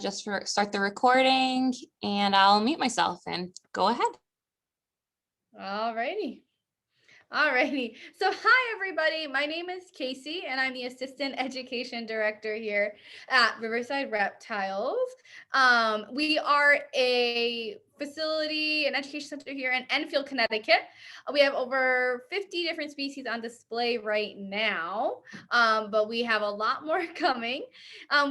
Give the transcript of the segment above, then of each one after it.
start the recording and I'll mute myself and go ahead. All righty. Alrighty. So hi, everybody. My name is Casey, and I'm the Assistant Education Director here at Riverside Reptiles. We are a facility, an education center here in Enfield, Connecticut. We have over 50 different species on display right now, but we have a lot more coming.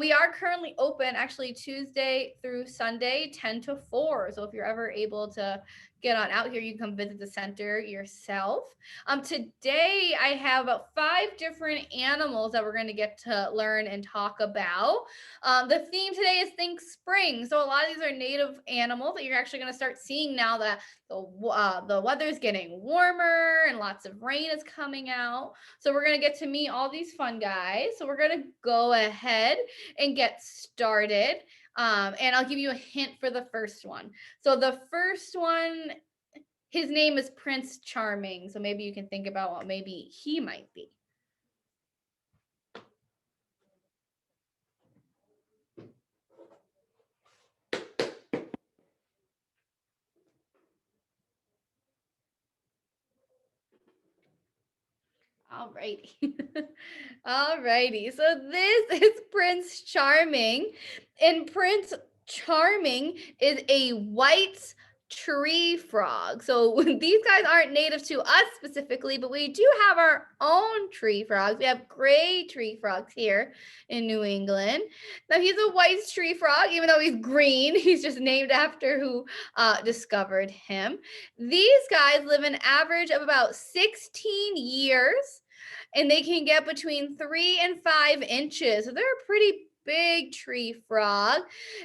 We are currently open actually Tuesday through Sunday, 10 to 4. So if you're ever able to get on out here, you can come visit the center yourself. Today I have 5 different animals that we're going to get to learn and talk about. The theme today is Think Spring. So a lot of these are native animals that you're actually going to start seeing now that the weather is getting warmer and lots of rain is coming out. So we're going to get to meet all these fun guys. So we're going to go ahead and get started. And I'll give you a hint for the first one. So the first one, his name is Prince Charming. So maybe you can think about what maybe he might be. All righty. All righty. So this is Prince Charming. And Prince Charming is a white tree frog. So these guys aren't native to us specifically, but we do have our own tree frogs. We have gray tree frogs here in New England. Now he's a white tree frog, even though he's green. He's just named after who discovered him. These guys live an average of about 16 years. And they can get between 3 and 5 inches. So they're a pretty big tree frog.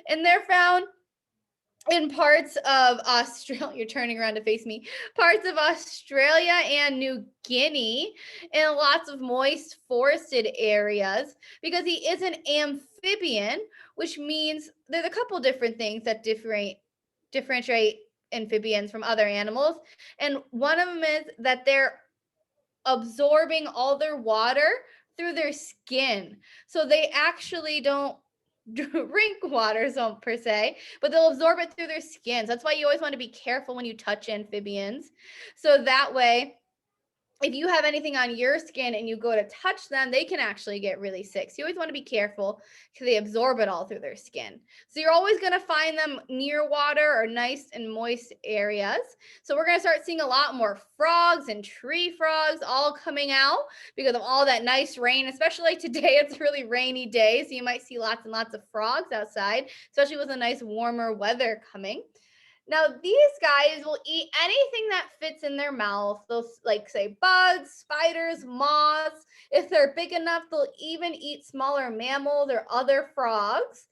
And they're found in parts of Australia. You're turning around to face me. Parts of Australia and New Guinea, and lots of moist forested areas, because he is an amphibian, which means there's a couple different things that differentiate amphibians from other animals. And one of them is that they're absorbing all their water through their skin. So they actually don't drink water per se, but they'll absorb it through their skins. That's why you always want to be careful when you touch amphibians. So that way, if you have anything on your skin and you go to touch them, they can actually get really sick. So you always want to be careful because they absorb it all through their skin. So you're always going to find them near water or nice and moist areas. So we're going to start seeing a lot more frogs and tree frogs all coming out because of all that nice rain, especially like today. It's a really rainy day. So you might see lots and lots of frogs outside, especially with a nice warmer weather coming. Now, these guys will eat anything that fits in their mouth. They'll, like, say, bugs, spiders, moths. If they're big enough, they'll even eat smaller mammals or other frogs,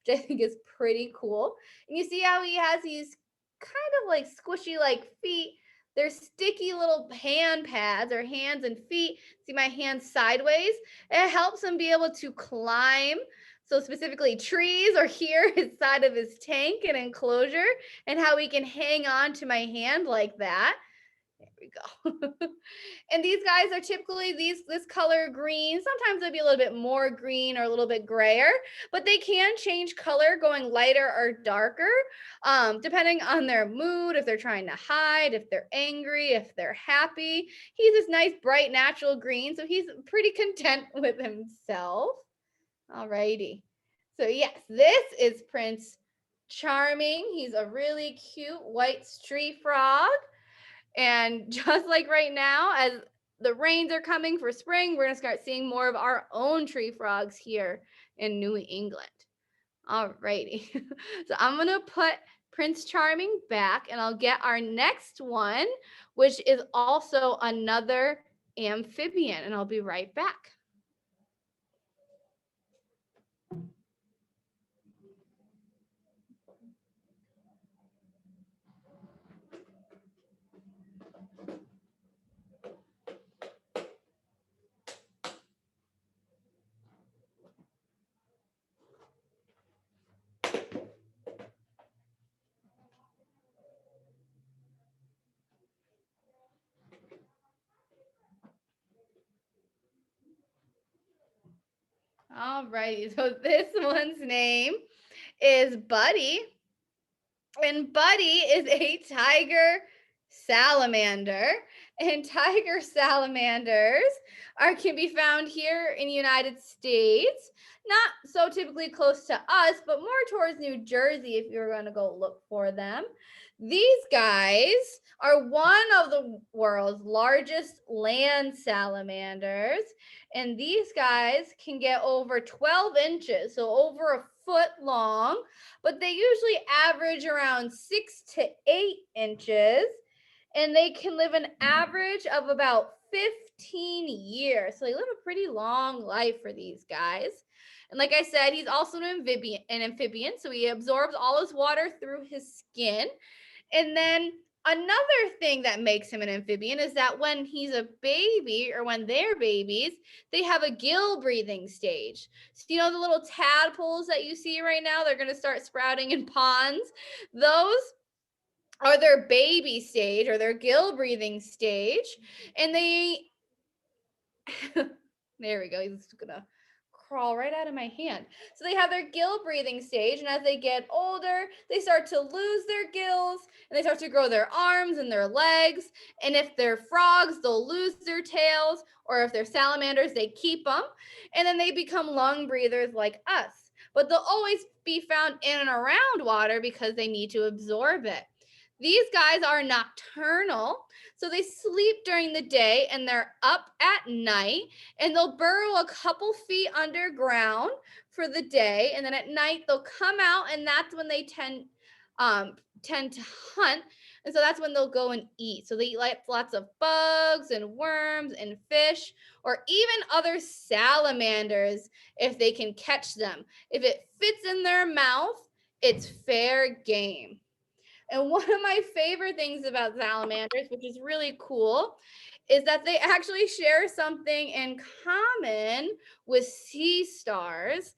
which I think is pretty cool. And you see how he has these kind of like squishy like feet. They're sticky little hand pads or hands and feet. See my hands sideways? It helps him be able to climb. So specifically trees, or here inside of his tank and enclosure, and how he can hang on to my hand like that. There we go. And these guys are typically this color green. Sometimes they'll be a little bit more green or a little bit grayer, but they can change color going lighter or darker, depending on their mood, if they're trying to hide, if they're angry, if they're happy. He's this nice, bright, natural green, so he's pretty content with himself. All righty. So yes, this is Prince Charming. He's a really cute white tree frog. And just like right now, as the rains are coming for spring, we're going to start seeing more of our own tree frogs here in New England. All righty. So I'm going to put Prince Charming back, and I'll get our next one, which is also another amphibian, and I'll be right back. All right, so this one's name is Buddy. And Buddy is a tiger salamander. And tiger salamanders can be found here in the United States. Not so typically close to us, but more towards New Jersey if you're going to go look for them. These guys are one of the world's largest land salamanders. And these guys can get over 12 inches, so over a foot long, but they usually average around 6 to 8 inches, and they can live an average of about 15 years. So they live a pretty long life for these guys. And like I said, he's also an amphibian, so he absorbs all his water through his skin. And then another thing that makes him an amphibian is that when he's a baby, or when they're babies, they have a gill breathing stage. So you know the little tadpoles that you see right now, they're going to start sprouting in ponds. Those are their baby stage, or their gill breathing stage. And they there we go. He's gonna crawl right out of my hand. So they have their gill breathing stage, and as they get older, they start to lose their gills, and they start to grow their arms and their legs. And if they're frogs, they'll lose their tails, or if they're salamanders, they keep them, and then they become lung breathers like us. But they'll always be found in and around water because they need to absorb it. These guys are nocturnal, so they sleep during the day and they're up at night, and they'll burrow a couple feet underground for the day, and then at night they'll come out, and that's when they tend to hunt. And so that's when they'll go and eat. So they eat lots of bugs and worms and fish, or even other salamanders if they can catch them. If it fits in their mouth, it's fair game. And one of my favorite things about salamanders, which is really cool, is that they actually share something in common with sea stars,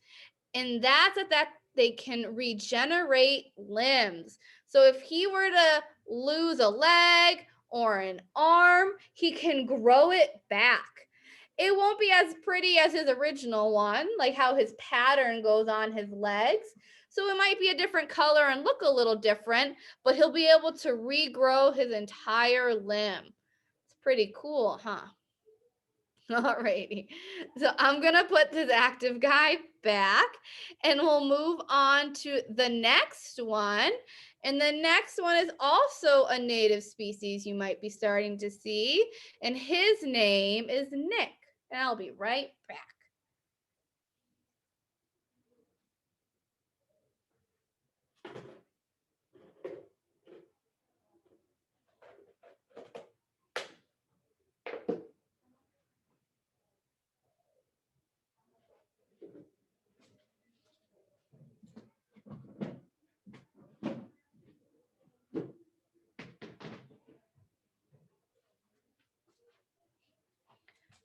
and that's that they can regenerate limbs. So if he were to lose a leg or an arm, he can grow it back. It won't be as pretty as his original one, like how his pattern goes on his legs. So it might be a different color and look a little different, but he'll be able to regrow his entire limb. It's pretty cool, huh? Alrighty. So I'm going to put this active guy back, and we'll move on to the next one. And the next one is also a native species you might be starting to see. And his name is Nick. And I'll be right back.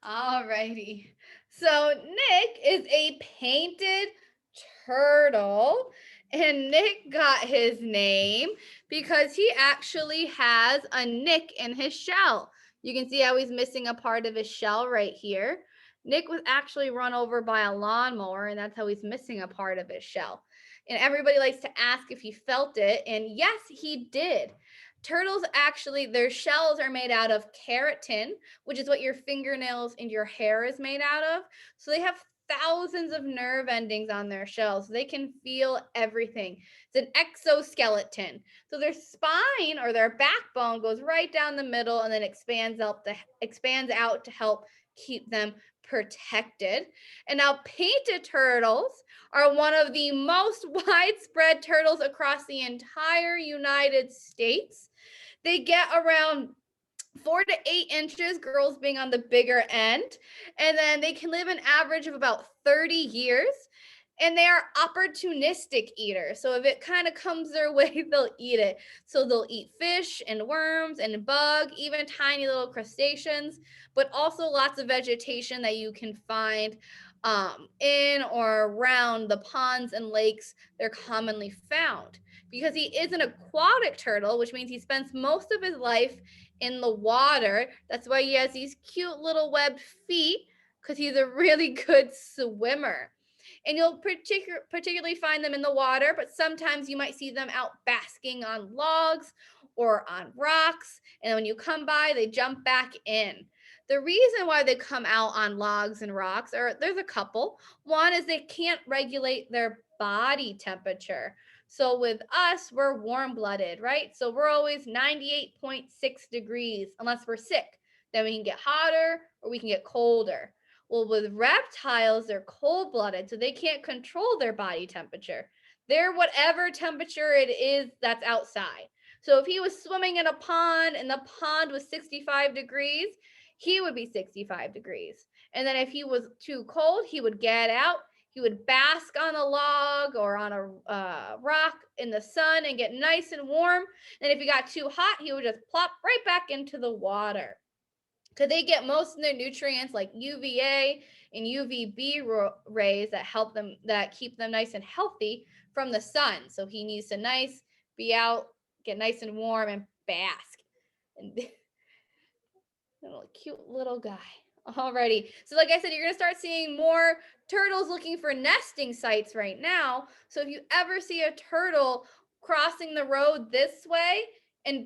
All righty. So Nick is a painted turtle, and Nick got his name because he actually has a nick in his shell. You can see how he's missing a part of his shell right here. Nick was actually run over by a lawnmower, and that's how he's missing a part of his shell. And everybody likes to ask if he felt it, and yes, he did. Turtles actually, their shells are made out of keratin, which is what your fingernails and your hair is made out of. So they have thousands of nerve endings on their shells. So they can feel everything. It's an exoskeleton. So their spine, or their backbone, goes right down the middle and then expands out to help keep them protected. And now painted turtles are one of the most widespread turtles across the entire United States. They get around 4 to 8 inches, girls being on the bigger end. And then they can live an average of about 30 years. And they are opportunistic eaters. So if it kind of comes their way, they'll eat it. So they'll eat fish and worms and bug, even tiny little crustaceans, but also lots of vegetation that you can find in or around the ponds and lakes they're commonly found. Because he is an aquatic turtle, which means he spends most of his life in the water. That's why he has these cute little webbed feet, because he's a really good swimmer. And you'll particularly find them in the water, but sometimes you might see them out basking on logs or on rocks. And when you come by, they jump back in. The reason why they come out on logs and rocks, or there's a couple. One is they can't regulate their body temperature. So with us, we're warm blooded, right? So we're always 98.6 degrees unless we're sick. Then we can get hotter or we can get colder. Well, with reptiles, they're cold blooded, so they can't control their body temperature. They're whatever temperature it is that's outside. So if he was swimming in a pond and the pond was 65 degrees, he would be 65 degrees. And then if he was too cold, he would get out. He would bask on a log or on a rock in the sun and get nice and warm. And if he got too hot, he would just plop right back into the water. Because they get most of their nutrients like UVA and UVB rays that help them, that keep them nice and healthy from the sun. So he needs to be out, get nice and warm and bask. And little cute little guy. Alrighty. So like I said, you're going to start seeing more turtles looking for nesting sites right now. So if you ever see a turtle crossing the road this way,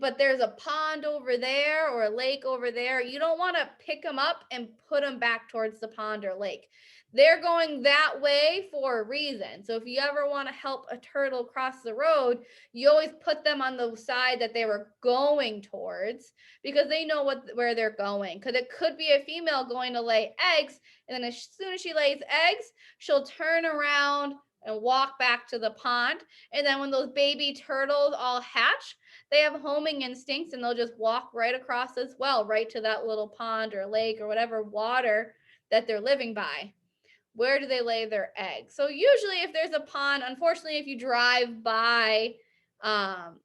but there's a pond over there or a lake over there, you don't want to pick them up and put them back towards the pond or lake. They're going that way for a reason. So if you ever want to help a turtle cross the road, you always put them on the side that they were going towards, because they know where they're going. Because it could be a female going to lay eggs, and then as soon as she lays eggs, she'll turn around and walk back to the pond. And then when those baby turtles all hatch, they have homing instincts and they'll just walk right across as well, right to that little pond or lake or whatever water that they're living by. Where do they lay their eggs? So usually if there's a pond, unfortunately, if you drive by,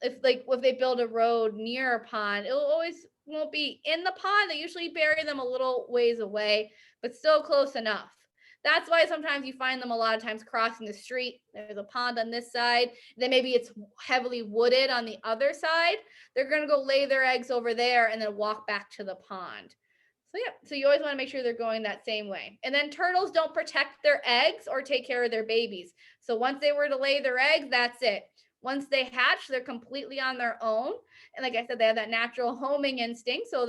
if they build a road near a pond, it always won't be in the pond. They usually bury them a little ways away, but still close enough. That's why sometimes you find them a lot of times crossing the street. There's a pond on this side, then maybe it's heavily wooded on the other side. They're going to go lay their eggs over there and then walk back to the pond. So yeah, so you always want to make sure they're going that same way. And then turtles don't protect their eggs or take care of their babies. So once they were to lay their eggs, that's it. Once they hatch, they're completely on their own. And like I said, they have that natural homing instinct. So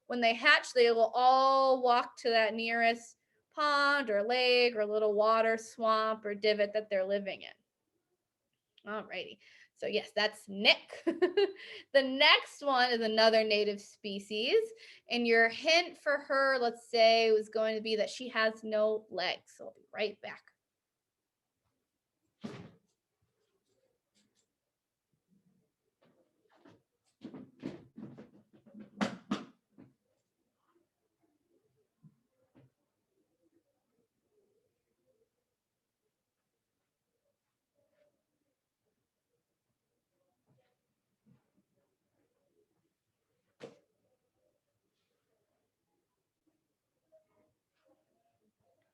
when they hatch, they will all walk to that nearest pond or lake or little water swamp or divot that they're living in. Alrighty. So yes, that's Nick. The next one is another native species. And your hint for her, let's say, was going to be that she has no legs. So I'll be right back.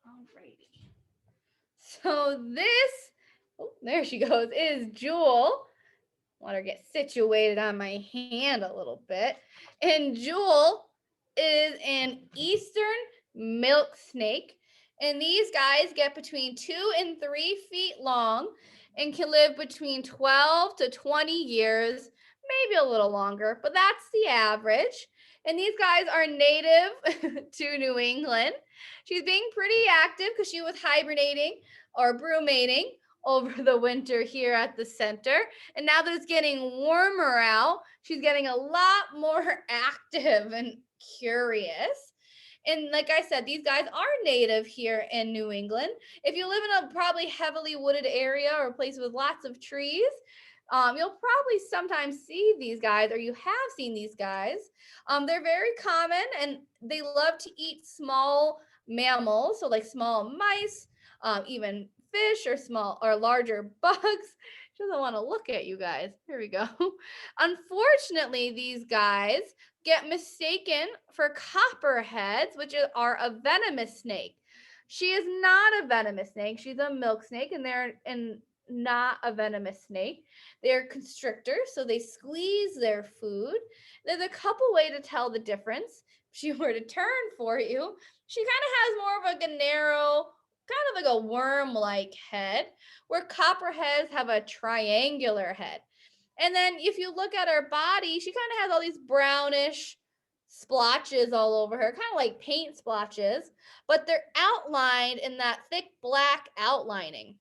Alrighty. So there she goes, is Jewel. Let her get situated on my hand a little bit. And Jewel is an eastern milk snake. And these guys get between 2 and 3 feet long and can live between 12 to 20 years, maybe a little longer, but that's the average. And these guys are native to New England. She's being pretty active because she was hibernating or brumating over the winter here at the center. And now that it's getting warmer out, she's getting a lot more active and curious. And like I said, these guys are native here in New England. If you live in a probably heavily wooded area or a place with lots of trees, you'll probably sometimes see these guys, or you have seen these guys. They're very common and they love to eat small mammals, so like small mice, even fish or small or larger bugs. She doesn't want to look at you guys. Here we go. Unfortunately, these guys get mistaken for copperheads, which are a venomous snake. She is not a venomous snake. She's a milk snake, and they're not a venomous snake. They're constrictors, so they squeeze their food. There's a couple ways to tell the difference. If she were to turn for you, she kind of has more of like a narrow kind of like a worm-like head, where copperheads have a triangular head. And then if you look at her body, she kind of has all these brownish splotches all over her, kind of like paint splotches, but they're outlined in that thick black outlining.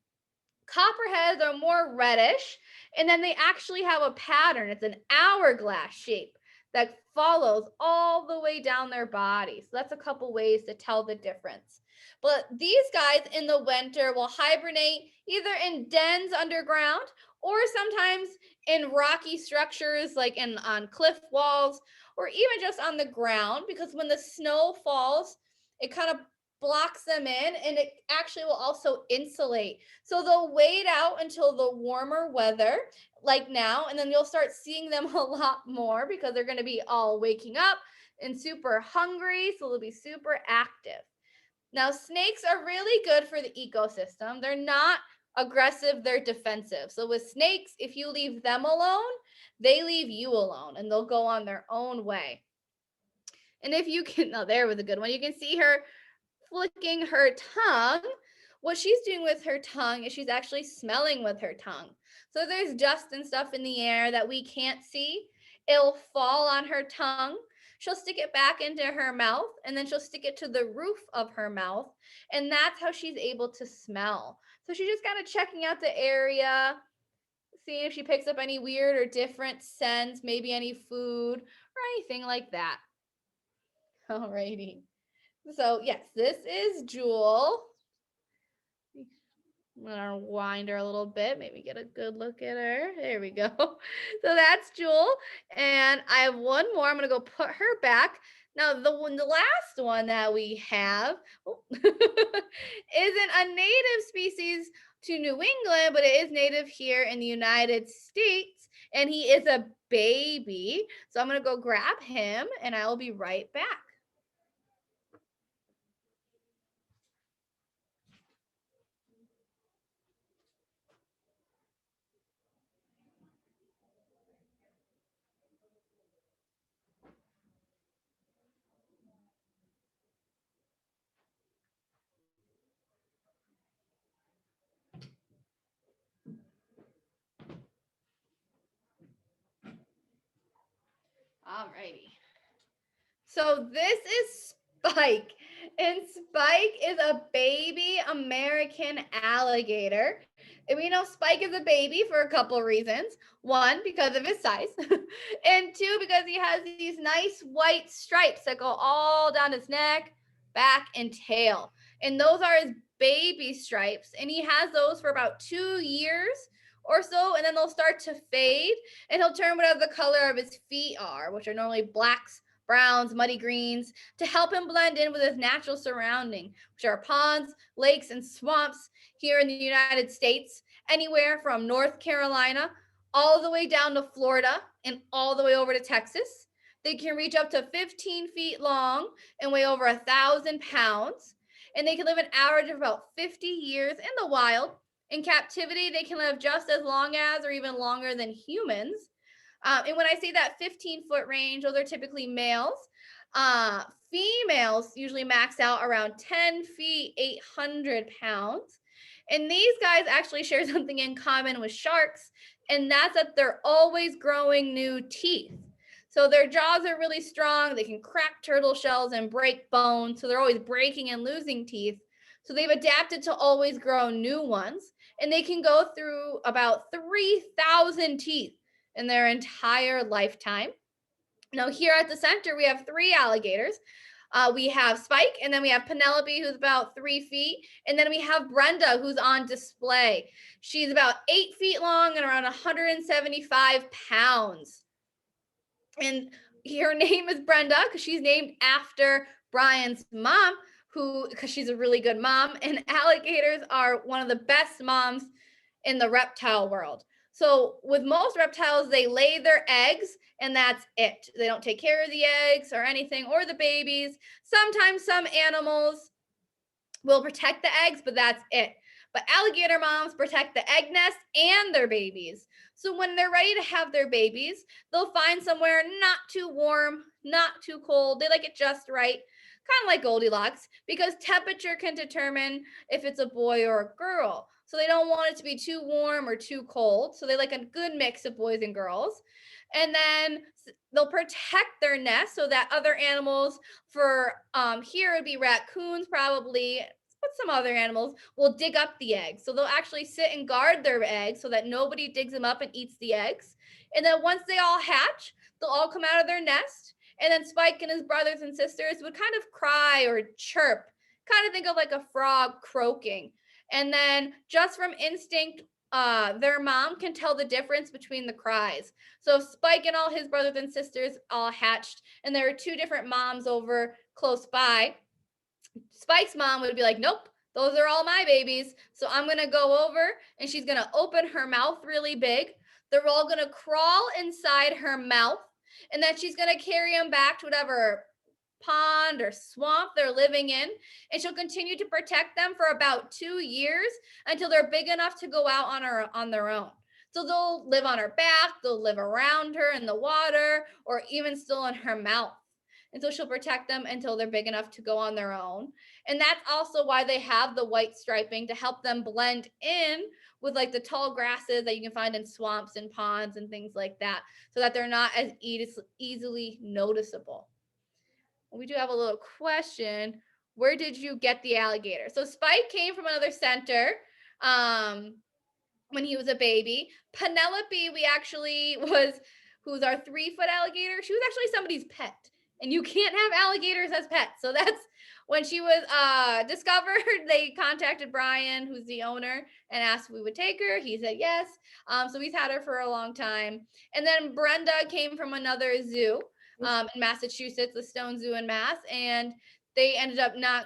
Copperheads are more reddish, and then they actually have a pattern. It's an hourglass shape that follows all the way down their body. So that's a couple ways to tell the difference. But these guys in the winter will hibernate either in dens underground or sometimes in rocky structures like on cliff walls or even just on the ground, because when the snow falls, it kind of blocks them in, and it actually will also insulate. So they'll wait out until the warmer weather, like now, and then you'll start seeing them a lot more because they're going to be all waking up and super hungry. So they'll be super active. Now, snakes are really good for the ecosystem. They're not aggressive, they're defensive. So with snakes, if you leave them alone, they leave you alone and they'll go on their own way. And if you can, now there was a good one. You can see her flicking her tongue. What she's doing with her tongue is she's actually smelling with her tongue. So there's dust and stuff in the air that we can't see. It'll fall on her tongue. She'll stick it back into her mouth, and then she'll stick it to the roof of her mouth. And that's how she's able to smell. So she's just kind of checking out the area, seeing if she picks up any weird or different scents, maybe any food or anything like that. Alrighty. So yes, this is Jewel. I'm gonna wind her a little bit, maybe get a good look at her. There we go. So that's Jewel. And I have one more. I'm gonna go put her back. Now, the last one that we have isn't a native species to New England, but it is native here in the United States. And he is a baby. So I'm gonna go grab him and I will be right back. Alrighty. So this is Spike, and Spike is a baby American alligator. And we know Spike is a baby for a couple of reasons. One, because of his size, and two, because he has these nice white stripes that go all down his neck, back, and tail. And those are his baby stripes, and he has those for about 2 years or so, and then they'll start to fade, and he'll turn whatever the color of his feet are, which are normally blacks, browns, muddy greens, to help him blend in with his natural surrounding, which are ponds, lakes, and swamps here in the United States, anywhere from North Carolina all the way down to Florida and all the way over to Texas. They can reach up to 15 feet long and weigh over 1,000 pounds. And they can live an average of about 50 years in the wild. In captivity, they can live just as long as or even longer than humans. And when I say that 15-foot range, those are typically males. Females usually max out around 10 feet, 800 pounds. And these guys actually share something in common with sharks, and that's that they're always growing new teeth. So their jaws are really strong. They can crack turtle shells and break bones. So they're always breaking and losing teeth. So they've adapted to always grow new ones. And they can go through about 3,000 teeth in their entire lifetime. Now, here at the center, we have 3 alligators. We have Spike, and then we have Penelope, who's about 3 feet. And then we have Brenda, who's on display. She's about 8 feet long and around 175 pounds. And her name is Brenda because she's named after Brian's mom, because she's a really good mom. And alligators are one of the best moms in the reptile world. So with most reptiles, they lay their eggs and that's it. They don't take care of the eggs or anything or the babies. Sometimes some animals will protect the eggs, but that's it. But alligator moms protect the egg nest and their babies. So when they're ready to have their babies, they'll find somewhere not too warm, not too cold. They like it just right, kind of like Goldilocks, because temperature can determine if it's a boy or a girl. So they don't want it to be too warm or too cold. So they like a good mix of boys and girls. And then they'll protect their nest so that other animals, for here it would be raccoons probably, but some other animals will dig up the eggs. So they'll actually sit and guard their eggs so that nobody digs them up and eats the eggs. And then once they all hatch, they'll all come out of their nest. And then Spike and his brothers and sisters would kind of cry or chirp, kind of think of like a frog croaking. And then just from instinct, their mom can tell the difference between the cries. So Spike and all his brothers and sisters all hatched, and there were two different moms over close by. Spike's mom would be like, nope, those are all my babies. So I'm going to go over and she's going to open her mouth really big. They're all going to crawl inside her mouth. And then she's going to carry them back to whatever pond or swamp they're living in. And she'll continue to protect them for about 2 years until they're big enough to go out on their own. So they'll live on her back, they'll live around her in the water, or even still in her mouth. And so she'll protect them until they're big enough to go on their own. And that's also why they have the white striping, to help them blend in with like the tall grasses that you can find in swamps and ponds and things like that, so that they're not as easily noticeable. We do have a little question. Where did you get the alligator? So Spike came from another center when he was a baby. Penelope, who's our 3-foot alligator, she was actually somebody's pet. And you can't have alligators as pets. So that's when she was discovered. They contacted Brian, who's the owner, and asked if we would take her. He said yes. So he's had her for a long time. And then Brenda came from another zoo in Massachusetts, the Stone Zoo in Mass. And they ended up not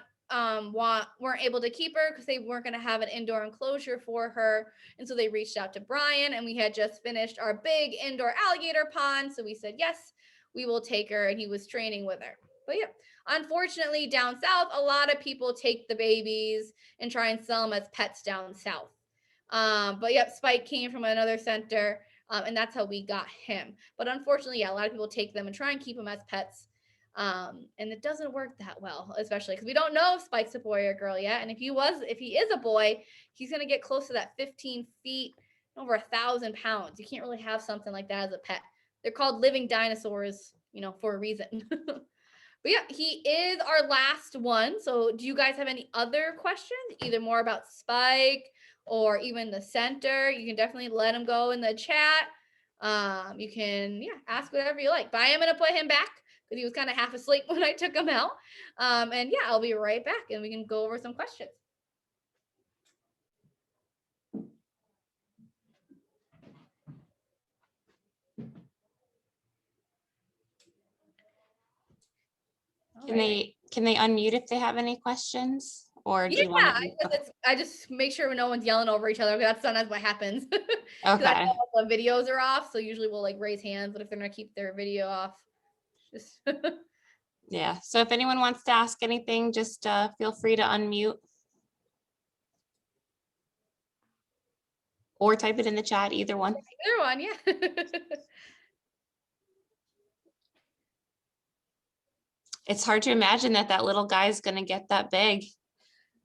weren't able to keep her because they weren't going to have an indoor enclosure for her. And so they reached out to Brian, and we had just finished our big indoor alligator pond. So we said yes, we will take her, and he was training with her. But yeah, unfortunately down south, a lot of people take the babies and try and sell them as pets down south. But yep, Spike came from another center, and that's how we got him. But unfortunately, yeah, a lot of people take them and try and keep them as pets. And it doesn't work that well, especially because we don't know if Spike's a boy or a girl yet. And if he is a boy, he's going to get close to that 15 feet, over 1,000 pounds. You can't really have something like that as a pet. They're called living dinosaurs, for a reason. But yeah, he is our last one. So do you guys have any other questions, either more about Spike or even the center? You can definitely let him go in the chat. You can ask whatever you like. But I am going to put him back because he was kind of half asleep when I took him out. And yeah, I'll be right back and we can go over some questions. Can they unmute if they have any questions? Or do you want to? I just make sure no one's yelling over each other. That's sometimes what happens. Okay. The videos are off, so usually we'll like raise hands, but if they're gonna keep their video off, just Yeah. So if anyone wants to ask anything, just feel free to unmute. Or type it in the chat, either one. Either one, yeah. It's hard to imagine that little guy is going to get that big.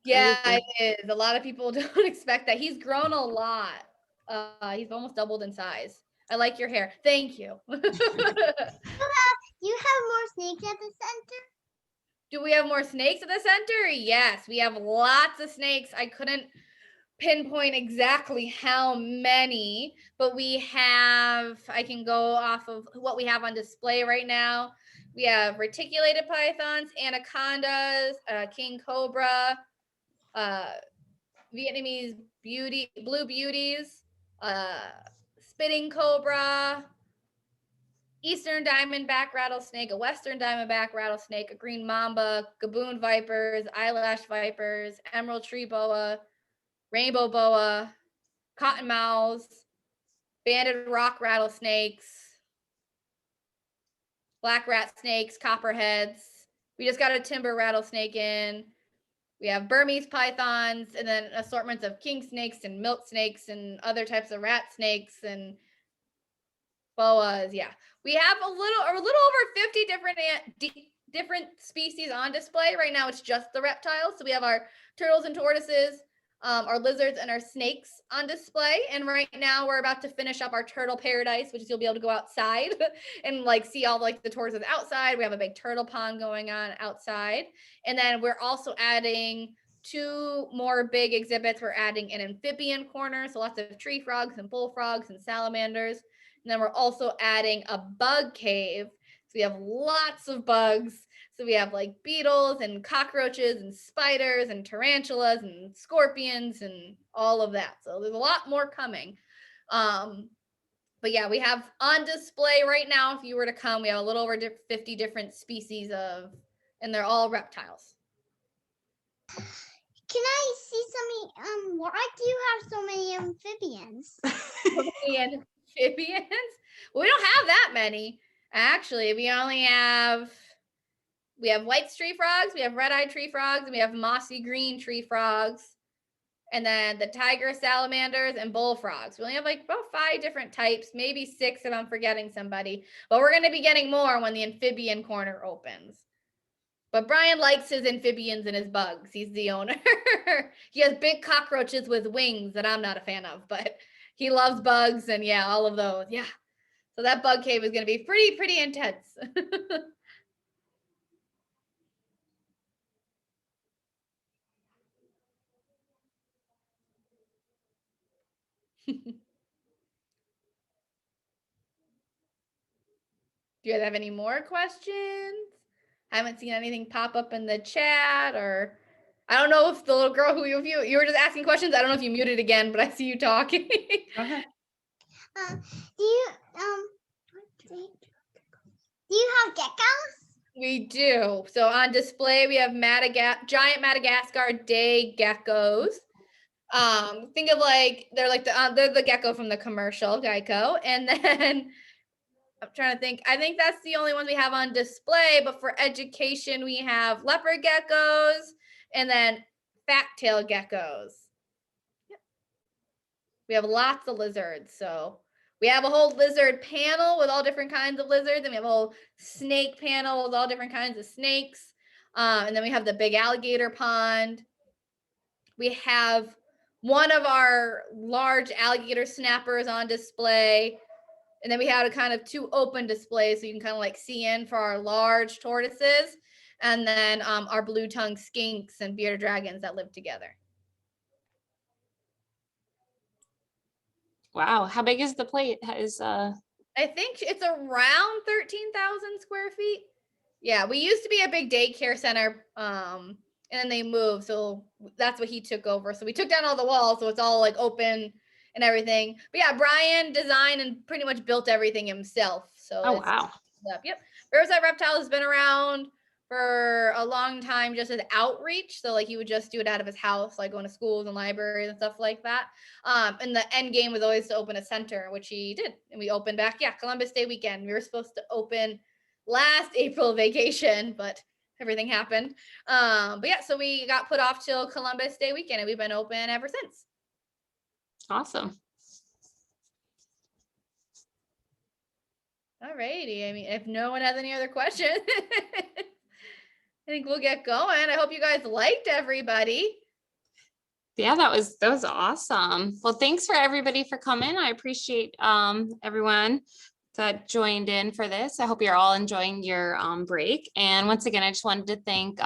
Yeah, it is. A lot of people don't expect that. He's grown a lot. He's almost doubled in size. I like your hair. Thank you. You have more snakes at the center? Do we have more snakes at the center? Yes, we have lots of snakes. I couldn't pinpoint exactly how many, but I can go off of what we have on display right now. We have reticulated pythons, anacondas, king cobra, Vietnamese blue beauties, spitting cobra, eastern diamondback rattlesnake, a western diamondback rattlesnake, a green mamba, gaboon vipers, eyelash vipers, emerald tree boa, rainbow boa, cottonmouths, banded rock rattlesnakes, black rat snakes, copperheads. We just got a timber rattlesnake in. We have Burmese pythons, and then assortments of king snakes and milk snakes and other types of rat snakes and boas. Yeah, we have a little over 50 different different species on display. Right now it's just the reptiles. So we have our turtles and tortoises, our lizards and our snakes on display. And right now we're about to finish up our turtle paradise, which is you'll be able to go outside and like see all like the tortoises outside. We have a big turtle pond going on outside. And then we're also adding 2 more big exhibits. We're adding an amphibian corner, so lots of tree frogs and bullfrogs and salamanders. And then we're also adding a bug cave. So we have lots of bugs. So we have like beetles and cockroaches and spiders and tarantulas and scorpions and all of that. So there's a lot more coming. But yeah, we have on display right now, if you were to come, we have a little over 50 different species of, and they're all reptiles. Can I see some? Why do you have so many amphibians? Amphibians? Well, we don't have that many. Actually, we have white tree frogs, we have red-eyed tree frogs, and we have mossy green tree frogs. And then the tiger salamanders and bullfrogs. We only have like about 5 different types, maybe 6 if I'm forgetting somebody. But we're going to be getting more when the amphibian corner opens. But Brian likes his amphibians and his bugs. He's the owner. He has big cockroaches with wings that I'm not a fan of, but he loves bugs and yeah, all of those. Yeah. So that bug cave is going to be pretty intense. Do you guys have any more questions? I haven't seen anything pop up in the chat, or I don't know if the little girl who you were just asking questions. I don't know if you muted again, but I see you talking. Go ahead. Do you have geckos? We do. So on display, we have giant Madagascar day geckos. Think of like they're the gecko from the commercial Geico, and then I'm trying to think. I think that's the only ones we have on display. But for education, we have leopard geckos and then fat-tail geckos. Yep. We have lots of lizards. So we have a whole lizard panel with all different kinds of lizards, and we have a whole snake panel with all different kinds of snakes. And then we have the big alligator pond. We have one of our large alligator snappers on display. And then we had a kind of 2 open displays so you can kind of like see in for our large tortoises. And then our blue-tongued skinks and bearded dragons that live together. Wow. How big is the plate? I think it's around 13,000 square feet. Yeah, we used to be a big daycare center, and then they moved. So that's what he took over. So we took down all the walls, so it's all like open and everything. But yeah, Brian designed and pretty much built everything himself. So Oh, wow. Yep. Riverside Reptiles has been around for a long time just as outreach. So like he would just do it out of his house, like going to schools and libraries and stuff like that. And the end game was always to open a center, which he did. And we opened back, Columbus Day weekend. We were supposed to open last April vacation, but everything happened. But yeah, so we got put off till Columbus Day weekend, and we've been open ever since. Awesome. All righty. I mean, if no one has any other questions, I think we'll get going. I hope you guys liked everybody. Yeah, that was awesome. Well, thanks for everybody for coming. I appreciate everyone that joined in for this. I hope you're all enjoying your break. And once again, I just wanted to thank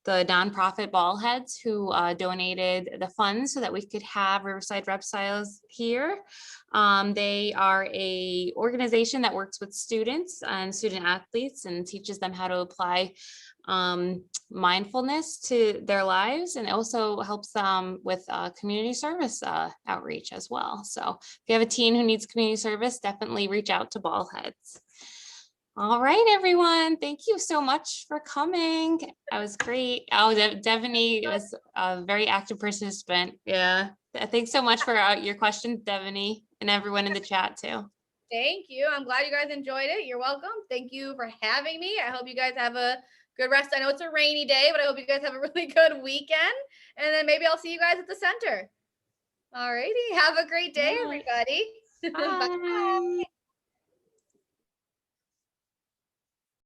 the nonprofit Ballheads who donated the funds so that we could have Riverside Reptiles here. They are a organization that works with students and student athletes and teaches them how to apply mindfulness to their lives, and also helps them with community service outreach as well. So if you have a teen who needs community service, definitely reach out to Ballheads. All right, everyone. Thank you so much for coming. That was great. Oh, Devaney was a very active participant. Yeah. Thanks so much for your questions, Devaney, and everyone in the chat too. Thank you. I'm glad you guys enjoyed it. You're welcome. Thank you for having me. I hope you guys have a good rest. I know it's a rainy day, but I hope you guys have a really good weekend. And then maybe I'll see you guys at the center. All righty. Have a great day, everybody. Bye. Bye.